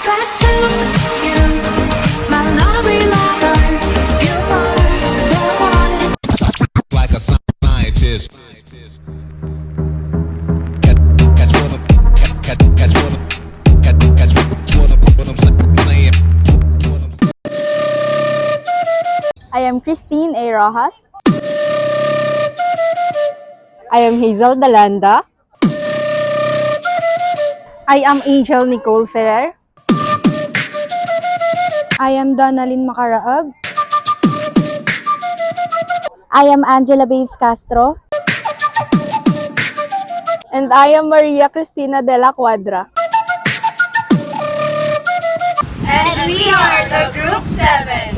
confess to you, my lovely lover, you are the one. Like a scientist. That's what I'm saying. I am Christine A. Rojas. I am Hazel Dalanda. I am Angel Nicole Ferrer. I am Donalyn Macaraag. I am Angela Babes Castro. And I am Maria Cristina de la Cuadra. And we are the Group 7.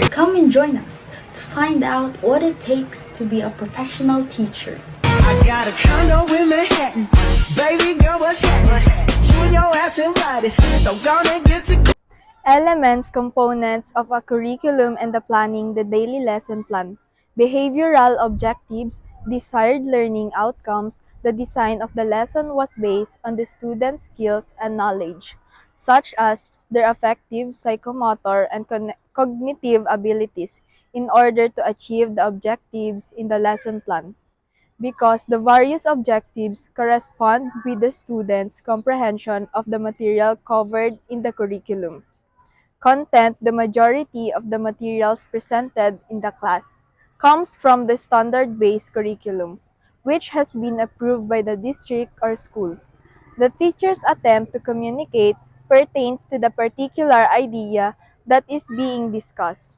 Come and join us to find out what it takes to be a professional teacher. I got a condo in Manhattan. Baby girl, what's happening? You and your ass invited, so gonna get to. Elements, components of a curriculum and the planning the daily lesson plan. Behavioral objectives, desired learning outcomes. The design of the lesson was based on the student's skills and knowledge, such as their affective, psychomotor, and cognitive abilities, in order to achieve the objectives in the lesson plan, because the various objectives correspond with the student's comprehension of the material covered in the curriculum. Content: the majority of the materials presented in the class comes from the standard-based curriculum, which has been approved by the district or school. The teacher's attempt to communicate pertains to the particular idea that is being discussed.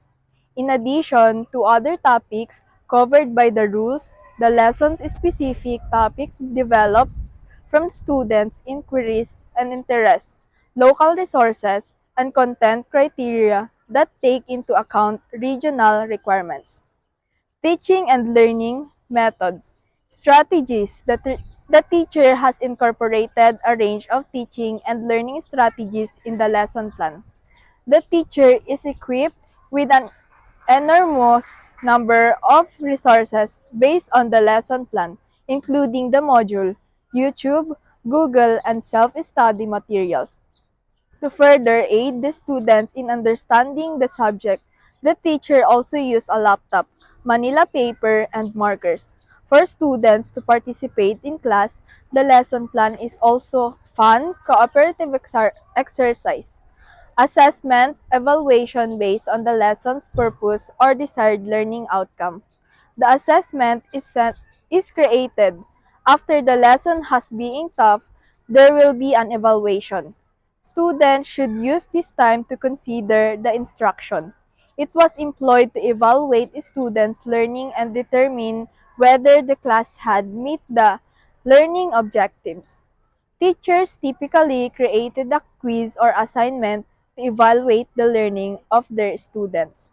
In addition to other topics covered by the rules, the lesson's specific topics develops from students' inquiries and interests, local resources, and content criteria that take into account regional requirements. Teaching and learning methods. Strategies. The teacher has incorporated a range of teaching and learning strategies in the lesson plan. The teacher is equipped with an enormous number of resources based on the lesson plan, including the module, YouTube, Google, and self-study materials. To further aid the students in understanding the subject, the teacher also used a laptop, manila paper, and markers. For students to participate in class, the lesson plan is also fun, cooperative exercise. Assessment, evaluation based on the lesson's purpose or desired learning outcome. The assessment is created. After the lesson has been taught, there will be an evaluation. Students should use this time to consider the instruction. It was employed to evaluate students' learning and determine whether the class had met the learning objectives. Teachers typically created a quiz or assignment to evaluate the learning of their students.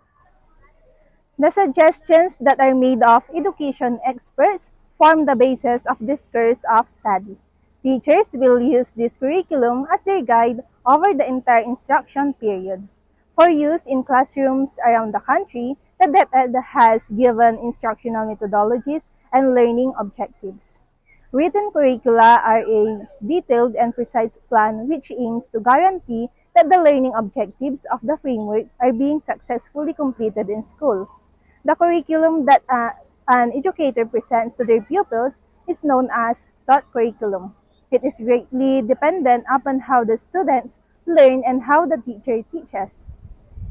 The suggestions that are made of education experts form the basis of this course of study. Teachers will use this curriculum as their guide over the entire instruction period. For use in classrooms around the country, the DepEd has given instructional methodologies and learning objectives. Written curricula are a detailed and precise plan which aims to guarantee that the learning objectives of the framework are being successfully completed in school. The curriculum that an educator presents to their pupils is known as thought curriculum. It is greatly dependent upon how the students learn and how the teacher teaches.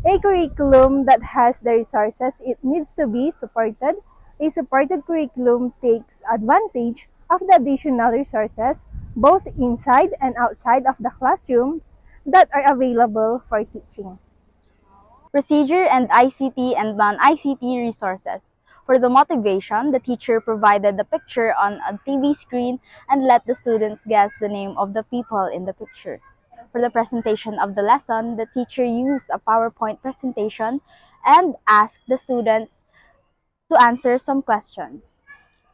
A curriculum that has the resources it needs to be supported. A supported curriculum takes advantage of the additional resources both inside and outside of the classrooms that are available for teaching. Procedure and ICT and non-ICT resources. For the motivation, the teacher provided the picture on a TV screen and let the students guess the name of the people in the picture. For the presentation of the lesson, the teacher used a PowerPoint presentation and asked the students to answer some questions.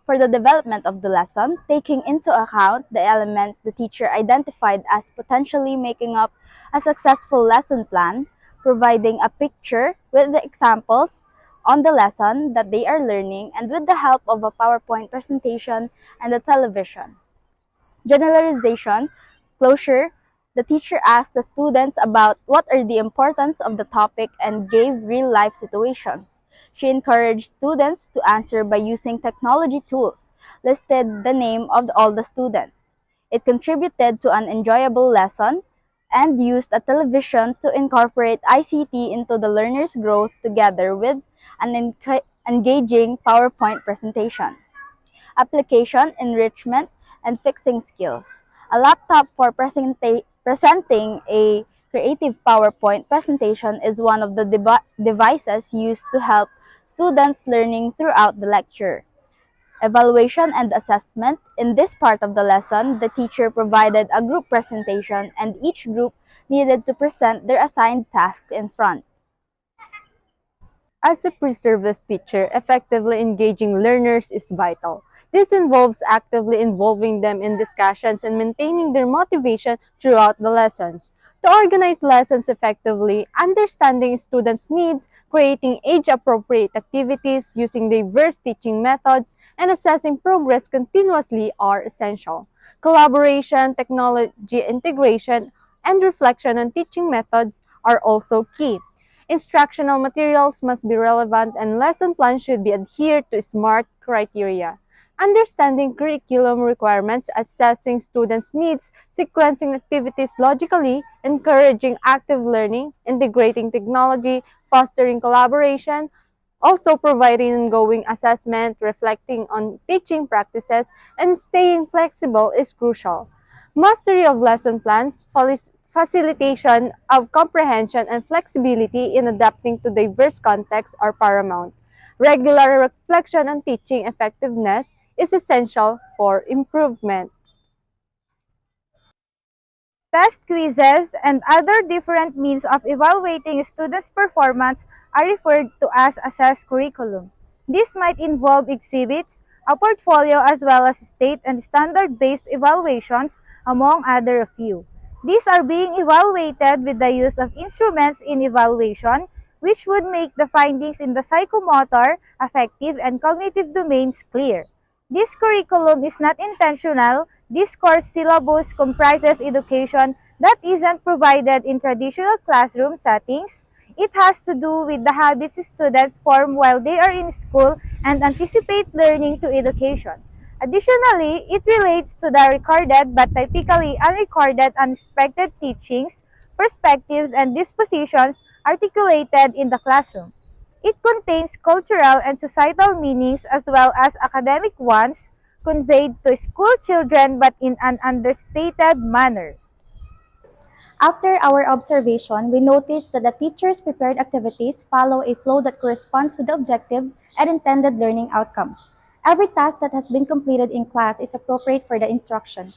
For the development of the lesson, taking into account the elements the teacher identified as potentially making up a successful lesson plan, providing a picture with the examples on the lesson that they are learning and with the help of a PowerPoint presentation and a television. Generalization, closure, the teacher asked the students about what are the importance of the topic and gave real-life situations. She encouraged students to answer by using technology tools, listed the name of all the students. It contributed to an enjoyable lesson and used a television to incorporate ICT into the learner's growth together with an engaging PowerPoint presentation. Application, enrichment, and fixing skills. A laptop for presenting a creative PowerPoint presentation is one of the devices used to help students learning throughout the lecture. Evaluation and assessment. In this part of the lesson, the teacher provided a group presentation and each group needed to present their assigned task in front. As a pre-service teacher, effectively engaging learners is vital. This involves actively involving them in discussions and maintaining their motivation throughout the lessons. To organize lessons effectively, understanding students' needs, creating age-appropriate activities, using diverse teaching methods, and assessing progress continuously are essential. Collaboration, technology integration, and reflection on teaching methods are also key. Instructional materials must be relevant and lesson plans should be adhered to SMART criteria. Understanding curriculum requirements, assessing students' needs, sequencing activities logically, encouraging active learning, integrating technology, fostering collaboration, also providing ongoing assessment, reflecting on teaching practices, and staying flexible is crucial. Mastery of lesson plans, facilitation of comprehension, and flexibility in adapting to diverse contexts are paramount. Regular reflection on teaching effectiveness is essential for improvement. Test quizzes and other different means of evaluating students' performance are referred to as assessed curriculum. This might involve exhibits, a portfolio as well as state and standard-based evaluations, among other a few. These are being evaluated with the use of instruments in evaluation, which would make the findings in the psychomotor, affective, and cognitive domains clear. This curriculum is not intentional. This course syllabus comprises education that isn't provided in traditional classroom settings. It has to do with the habits students form while they are in school and anticipate learning to education. Additionally, it relates to the recorded but typically unrecorded unexpected teachings, perspectives, and dispositions articulated in the classroom. It contains cultural and societal meanings as well as academic ones conveyed to school children but in an understated manner. After our observation, we noticed that the teacher's prepared activities follow a flow that corresponds with the objectives and intended learning outcomes. Every task that has been completed in class is appropriate for the instruction.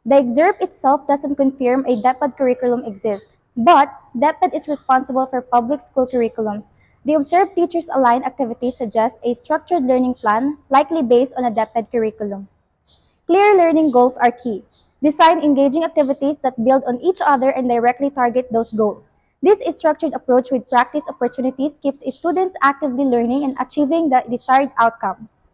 The excerpt itself doesn't confirm a DepEd curriculum exists, but DepEd is responsible for public school curriculums. The observed teachers' aligned activities suggest a structured learning plan, likely based on a DepEd curriculum. Clear learning goals are key. Design engaging activities that build on each other and directly target those goals. This structured approach with practice opportunities keeps students actively learning and achieving the desired outcomes.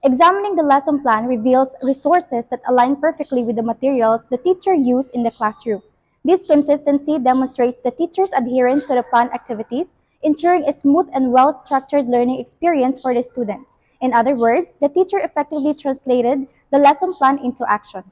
Examining the lesson plan reveals resources that align perfectly with the materials the teacher used in the classroom. This consistency demonstrates the teacher's adherence to the planned activities, ensuring a smooth and well-structured learning experience for the students. In other words, the teacher effectively translated the lesson plan into action.